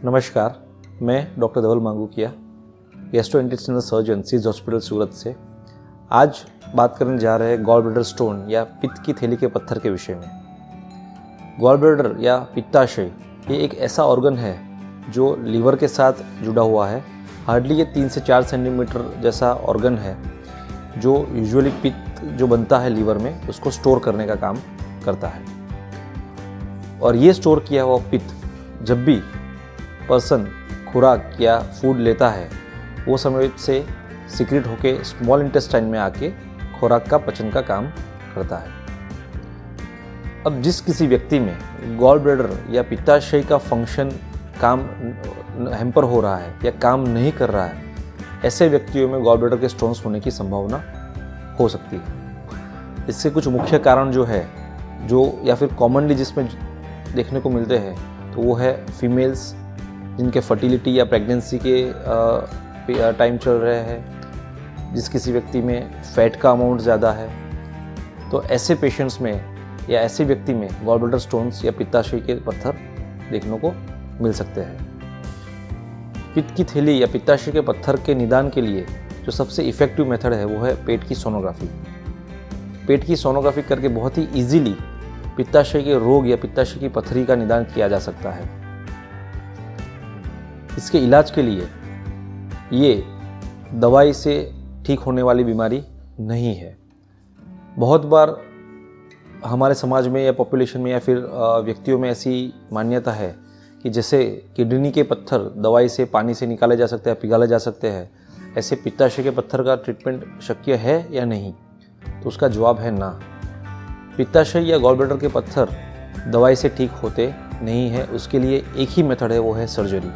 नमस्कार, मैं डॉक्टर धवल मांगूकिया, gastrointestinal surgeon सिज हॉस्पिटल सूरत से। आज बात करने जा रहे हैं गॉल ब्लैडर स्टोन या पित्त की थैली के पत्थर के विषय में। गॉल ब्लैडर या पित्ताशय ये एक ऐसा ऑर्गन है जो लीवर के साथ जुड़ा हुआ है। हार्डली ये 3 से 4 सेंटीमीटर जैसा ऑर्गन है जो यूजुअली पित्त जो बनता है लीवर में उसको स्टोर करने का काम करता है। और ये स्टोर किया हुआ पित्त जब भी पर्सन खुराक या फूड लेता है वो समय से सिक्रेट होके स्मॉल इंटेस्टाइन में आके खुराक का पचन का काम करता है। अब जिस किसी व्यक्ति में गॉल ब्लैडर या पित्ताशय का फंक्शन काम हैम्पर हो रहा है या काम नहीं कर रहा है, ऐसे व्यक्तियों में गॉल ब्लैडर के स्टोन्स होने की संभावना हो सकती है। इससे कुछ मुख्य कारण जो है जो या फिर कॉमनली जिसमें देखने को मिलते हैं तो वो है फीमेल्स जिनके फर्टिलिटी या प्रेगनेंसी के टाइम चल रहे हैं, जिस किसी व्यक्ति में फैट का अमाउंट ज़्यादा है, तो ऐसे पेशेंट्स में या ऐसे व्यक्ति में गॉल ब्लैडर स्टोन्स या पित्ताशय के पत्थर देखने को मिल सकते हैं। पित्त की थैली या पित्ताशय के पत्थर के निदान के लिए जो सबसे इफ़ेक्टिव मेथड है वो है पेट की सोनोग्राफी। पेट की सोनोग्राफी करके बहुत ही ईजीली पित्ताशय के रोग या पित्ताशय की पथरी का निदान किया जा सकता है। इसके इलाज के लिए ये दवाई से ठीक होने वाली बीमारी नहीं है। बहुत बार हमारे समाज में या पॉपुलेशन में या फिर व्यक्तियों में ऐसी मान्यता है कि जैसे किडनी के पत्थर दवाई से पानी से निकाले जा सकते हैं, पिघाले जा सकते हैं, ऐसे पित्ताशय के पत्थर का ट्रीटमेंट शक्य है या नहीं, तो उसका जवाब है ना। पित्ताशय या गॉल ब्लैडर के पत्थर दवाई से ठीक होते नहीं है। उसके लिए एक ही मेथड है, वो है सर्जरी।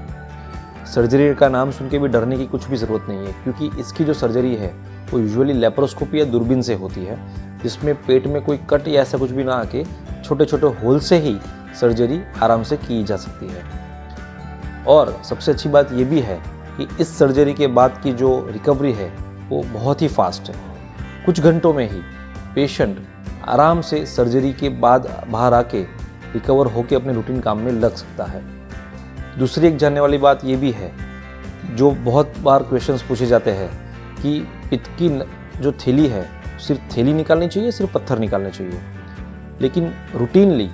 सर्जरी का नाम सुन के भी डरने की कुछ भी ज़रूरत नहीं है, क्योंकि इसकी जो सर्जरी है वो यूजुअली लेप्रोस्कोपी या दूरबीन से होती है, जिसमें पेट में कोई कट या ऐसा कुछ भी ना आके छोटे छोटे होल से ही सर्जरी आराम से की जा सकती है। और सबसे अच्छी बात ये भी है कि इस सर्जरी के बाद की जो रिकवरी है वो बहुत ही फास्ट है। कुछ घंटों में ही पेशेंट आराम से सर्जरी के बाद बाहर आके रिकवर होकर अपने रूटीन काम में लग सकता है। दूसरी एक जानने वाली बात ये भी है, जो बहुत बार क्वेश्चंस पूछे जाते हैं कि पित्त की जो थैली है सिर्फ थैली निकालनी चाहिए, सिर्फ पत्थर निकालने चाहिए। लेकिन रूटीनली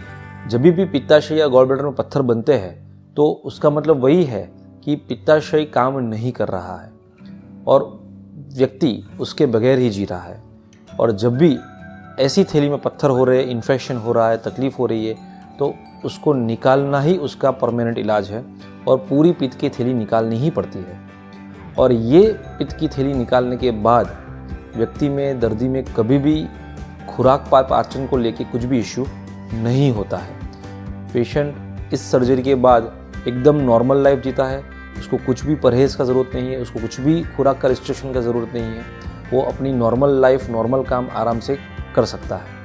जब भी पित्ताशय या गॉल ब्लैडर में पत्थर बनते हैं तो उसका मतलब वही है कि पित्ताशय काम नहीं कर रहा है और व्यक्ति उसके बगैर ही जी रहा है। और जब भी ऐसी थैली में पत्थर हो रहे हैं, इन्फेक्शन हो रहा है, तकलीफ़ हो रही है, तो उसको निकालना ही उसका परमानेंट इलाज है और पूरी पित्त की थैली निकालनी ही पड़ती है। और ये पित्त की थैली निकालने के बाद व्यक्ति में दर्दी में कभी भी खुराक पाचन को लेके कुछ भी इश्यू नहीं होता है। पेशेंट इस सर्जरी के बाद एकदम नॉर्मल लाइफ जीता है। उसको कुछ भी परहेज़ का ज़रूरत नहीं है, उसको कुछ भी खुराक का रिस्ट्रिक्शन का ज़रूरत नहीं है। वो अपनी नॉर्मल लाइफ, नॉर्मल काम आराम से कर सकता है।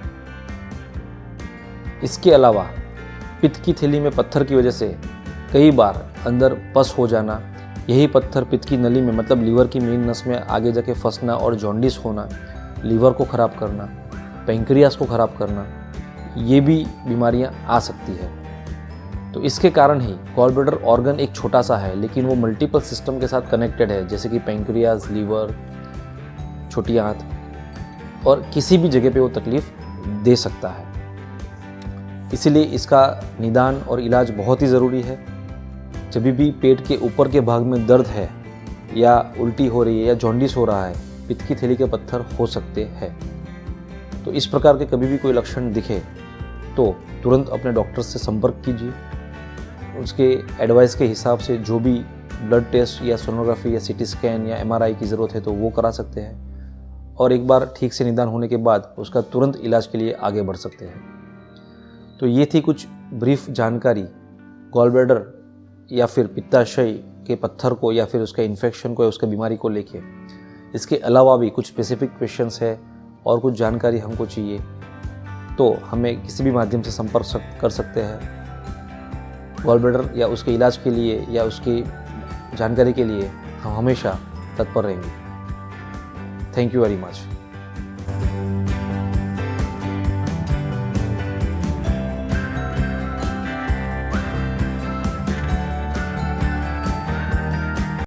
इसके अलावा पित्त की थैली में पत्थर की वजह से कई बार अंदर पस हो जाना, यही पत्थर पित्त की नली में मतलब लीवर की मेन नस में आगे जाके फंसना और जॉन्डिस होना, लीवर को ख़राब करना, पैंक्रियास को ख़राब करना, ये भी बीमारियां आ सकती है। तो इसके कारण ही गॉल ब्लैडर ऑर्गन एक छोटा सा है लेकिन वो मल्टीपल सिस्टम के साथ कनेक्टेड है, जैसे कि पैंक्रियास, लीवर, छोटी आंत, और किसी भी जगह पे वो तकलीफ़ दे सकता है। इसीलिए इसका निदान और इलाज बहुत ही ज़रूरी है। जब भी पेट के ऊपर के भाग में दर्द है या उल्टी हो रही है या जॉन्डिस हो रहा है, पित्त की थैली के पत्थर हो सकते हैं। तो इस प्रकार के कभी भी कोई लक्षण दिखे तो तुरंत अपने डॉक्टर से संपर्क कीजिए। उसके एडवाइस के हिसाब से जो भी ब्लड टेस्ट या सोनोग्राफी या सीटी स्कैन या एमआरआई की ज़रूरत है तो वो करा सकते हैं और एक बार ठीक से निदान होने के बाद उसका तुरंत इलाज के लिए आगे बढ़ सकते हैं। तो ये थी कुछ ब्रीफ जानकारी गॉल ब्लैडर या फिर पित्ताशय के पत्थर को या फिर उसका इन्फेक्शन को या उसका बीमारी को लेके। इसके अलावा भी कुछ स्पेसिफिक क्वेश्चंस है और कुछ जानकारी हमको चाहिए तो हमें किसी भी माध्यम से संपर्क कर सकते हैं। गॉल ब्लैडर या उसके इलाज के लिए या उसकी जानकारी के लिए हम हमेशा तत्पर रहेंगे। Thank you very much.